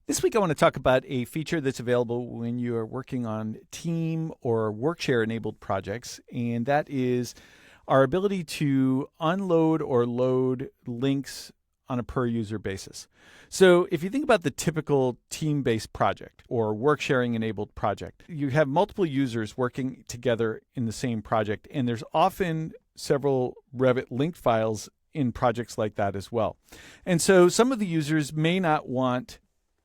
This week I want to talk about a feature that's available when you are working on team or workshare enabled projects, and that is our ability to unload or load links on a per user basis. So if you think about the typical team-based project or work sharing enabled project, you have multiple users working together in the same project, and there's often several Revit linked files in projects like that as well. And so some of the users may not want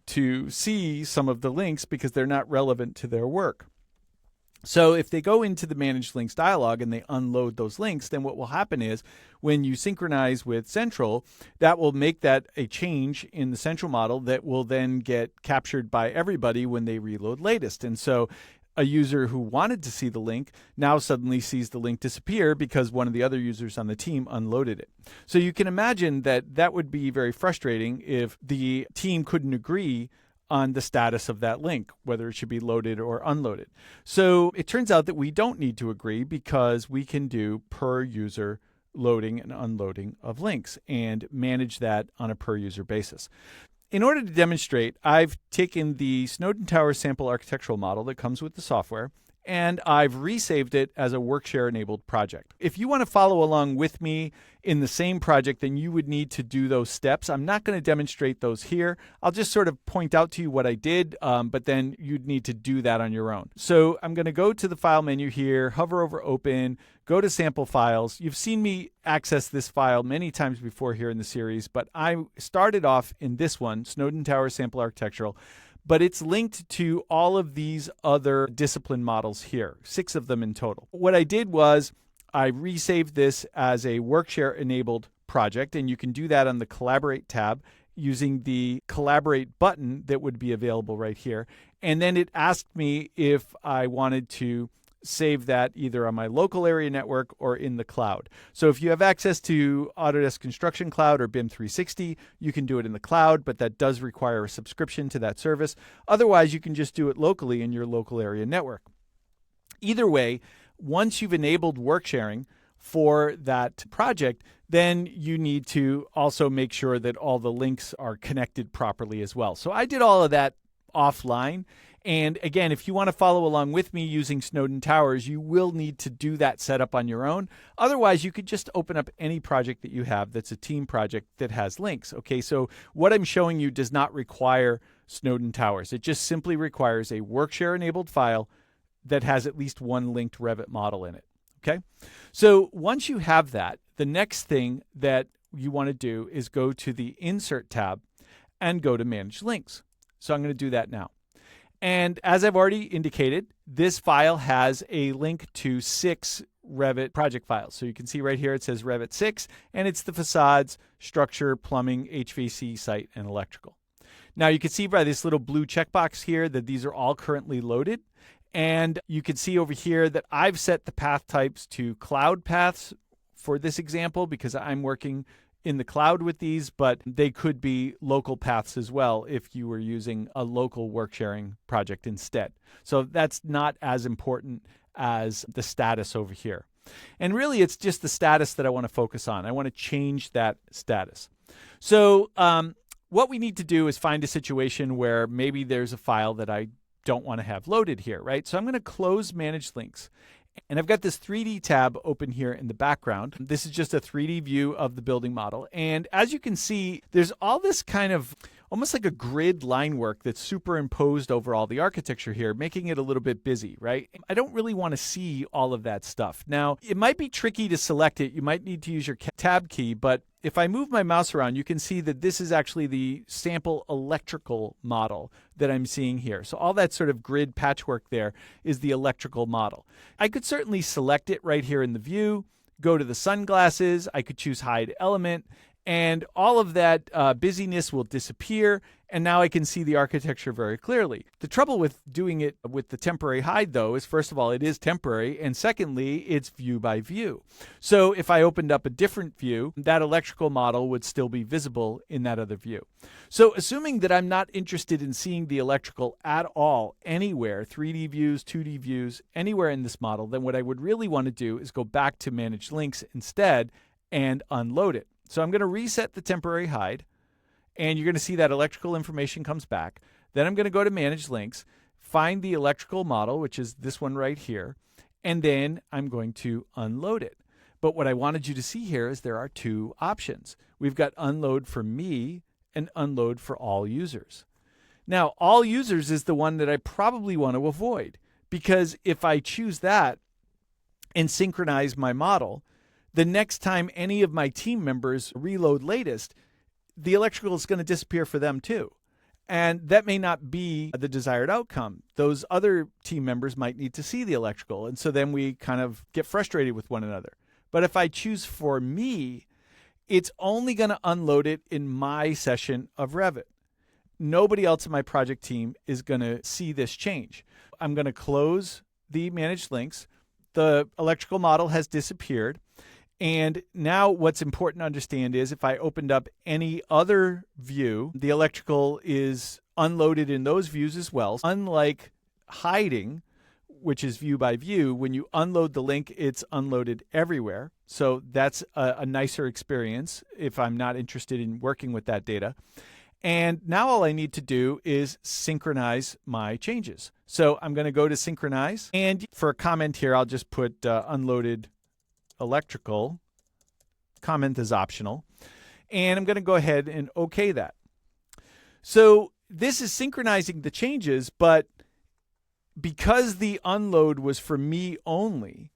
to see some of the links because they're not relevant to their work. So if they go into the Manage Links dialog and they unload those links, then what will happen is when you synchronize with Central, that will make that a change in the Central model that will then get captured by everybody when they reload latest. And so a user who wanted to see the link now suddenly sees the link disappear because one of the other users on the team unloaded it. So you can imagine that that would be very frustrating if the team couldn't agree on the status of that link, whether it should be loaded or unloaded. So it turns out that we don't need to agree because we can do per user loading and unloading of links and manage that on a per user basis. In order to demonstrate, I've taken the Snowden Tower sample architectural model that comes with the software, and I've resaved it as a workshare enabled project. If you want to follow along with me in the same project, then you would need to do those steps. I'm not going to demonstrate those here. I'll just sort of point out to you what I did, but then you'd need to do that on your own. So I'm going to go to the file menu here, hover over open, go to sample files. You've seen me access this file many times before here in the series, but I started off in this one, Snowden Tower Sample Architectural, but it's linked to all of these other discipline models here, 6 of them in total. What I did was I resaved this as a workshare enabled project, and you can do that on the Collaborate tab using the Collaborate button that would be available right here. And then it asked me if I wanted to save that either on my local area network or in the cloud. So if you have access to Autodesk Construction Cloud or BIM 360, you can do it in the cloud, but that does require a subscription to that service. Otherwise, you can just do it locally in your local area network. Either way, once you've enabled work sharing for that project, then you need to also make sure that all the links are connected properly as well. So I did all of that offline. And again, if you want to follow along with me using Snowden Towers, you will need to do that setup on your own. Otherwise, you could just open up any project that you have that's a team project that has links. Okay, so what I'm showing you does not require Snowden Towers. It just simply requires a workshare enabled file that has at least one linked Revit model in it. Okay, so once you have that, the next thing that you want to do is go to the Insert tab and go to Manage Links. So I'm going to do that now. And as I've already indicated, this file has a link to 6 Revit project files. So you can see right here it says Revit 6, and it's the facades, structure, plumbing, HVAC, site, and electrical. Now you can see by this little blue checkbox here that these are all currently loaded. And you can see over here that I've set the path types to cloud paths for this example because I'm working in the cloud with these, but they could be local paths as well if you were using a local work sharing project instead. So that's not as important as the status over here. And really, it's just the status that I want to focus on. I want to change that status. So what we need to do is find a situation where maybe there's a file that I don't want to have loaded here, right? So I'm going to close Manage Links. And I've got this 3D tab open here in the background. This is just a 3D view of the building model. And as you can see, there's all this kind of almost like a grid line work that's superimposed over all the architecture here, making it a little bit busy, right? I don't really want to see all of that stuff. Now, it might be tricky to select it. You might need to use your tab key, but if I move my mouse around, you can see that this is actually the sample electrical model that I'm seeing here. So all that sort of grid patchwork there is the electrical model. I could certainly select it right here in the view, go to the sunglasses, I could choose hide element, and all of that busyness will disappear, and now I can see the architecture very clearly. The trouble with doing it with the temporary hide, though, is first of all, it is temporary, and secondly, it's view by view. So if I opened up a different view, that electrical model would still be visible in that other view. So assuming that I'm not interested in seeing the electrical at all, anywhere, 3D views, 2D views, anywhere in this model, then what I would really want to do is go back to Manage Links instead and unload it. So I'm going to reset the temporary hide, and you're going to see that electrical information comes back. Then I'm going to go to Manage Links, find the electrical model, which is this one right here, and then I'm going to unload it. But what I wanted you to see here is there are two options. We've got unload for me and unload for all users. Now, all users is the one that I probably want to avoid, because if I choose that and synchronize my model, the next time any of my team members reload latest, the electrical is going to disappear for them too. And that may not be the desired outcome. Those other team members might need to see the electrical. And so then we kind of get frustrated with one another. But if I choose for me, it's only going to unload it in my session of Revit. Nobody else in my project team is going to see this change. I'm going to close the managed links. The electrical model has disappeared. And now what's important to understand is if I opened up any other view, the electrical is unloaded in those views as well. Unlike hiding, which is view by view, when you unload the link, it's unloaded everywhere. So that's a nicer experience if I'm not interested in working with that data. And now all I need to do is synchronize my changes. So I'm going to go to Synchronize. And for a comment here, I'll just put unloaded electrical. Comment is optional. And I'm going to go ahead and OK that. So this is synchronizing the changes, but because the unload was for me only,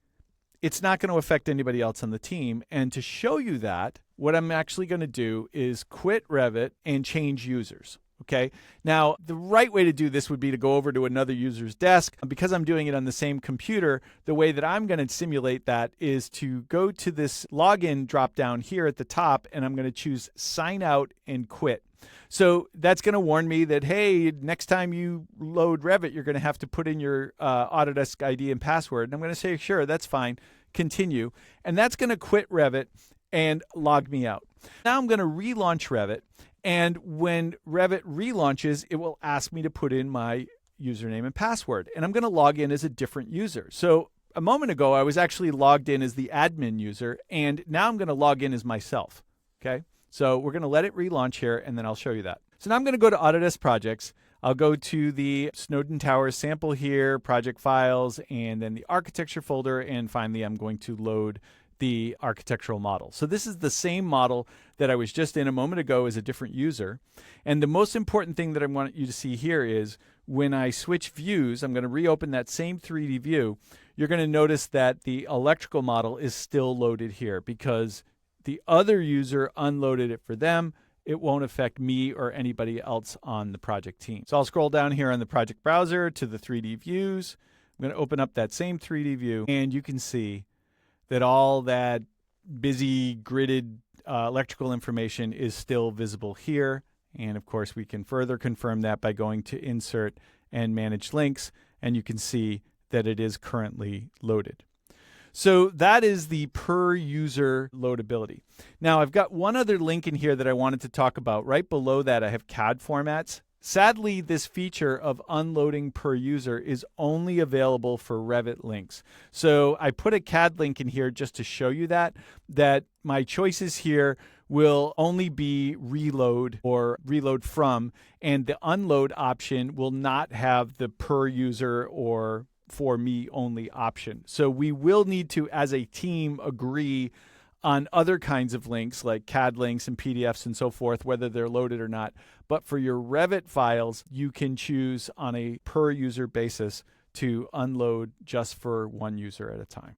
it's not going to affect anybody else on the team. And to show you that, what I'm actually going to do is quit Revit and change users. Okay. Now, the right way to do this would be to go over to another user's desk. Because I'm doing it on the same computer, the way that I'm going to simulate that is to go to this login drop down here at the top, and I'm going to choose sign out and quit. So that's going to warn me that, hey, next time you load Revit, you're going to have to put in your Autodesk ID and password. And I'm going to say, sure, that's fine. Continue. And that's going to quit Revit and log me out. Now I'm going to relaunch Revit. And when Revit relaunches, it will ask me to put in my username and password. And I'm going to log in as a different user. So a moment ago, I was actually logged in as the admin user. And now I'm going to log in as myself. Okay. So we're going to let it relaunch here, and then I'll show you that. So now I'm going to go to Autodesk Projects. I'll go to the Snowden Tower sample here, project files, and then the architecture folder. And finally, I'm going to load the architectural model. So this is the same model that I was just in a moment ago as a different user. And the most important thing that I want you to see here is when I switch views, I'm going to reopen that same 3D view. You're going to notice that the electrical model is still loaded here because the other user unloaded it for them. It won't affect me or anybody else on the project team. So I'll scroll down here on the project browser to the 3D views. I'm going to open up that same 3D view, and you can see that all that busy gridded electrical information is still visible here. And of course, we can further confirm that by going to Insert and Manage Links, and you can see that it is currently loaded. So that is the per user loadability. Now I've got one other link in here that I wanted to talk about. Right below that, I have CAD formats. Sadly, this feature of unloading per user is only available for Revit links. So I put a CAD link in here just to show you that my choices here will only be reload or reload from, and the unload option will not have the per user or for me only option. So we will need to, as a team, agree on other kinds of links like CAD links and PDFs and so forth, whether they're loaded or not. But for your Revit files, you can choose on a per user basis to unload just for one user at a time.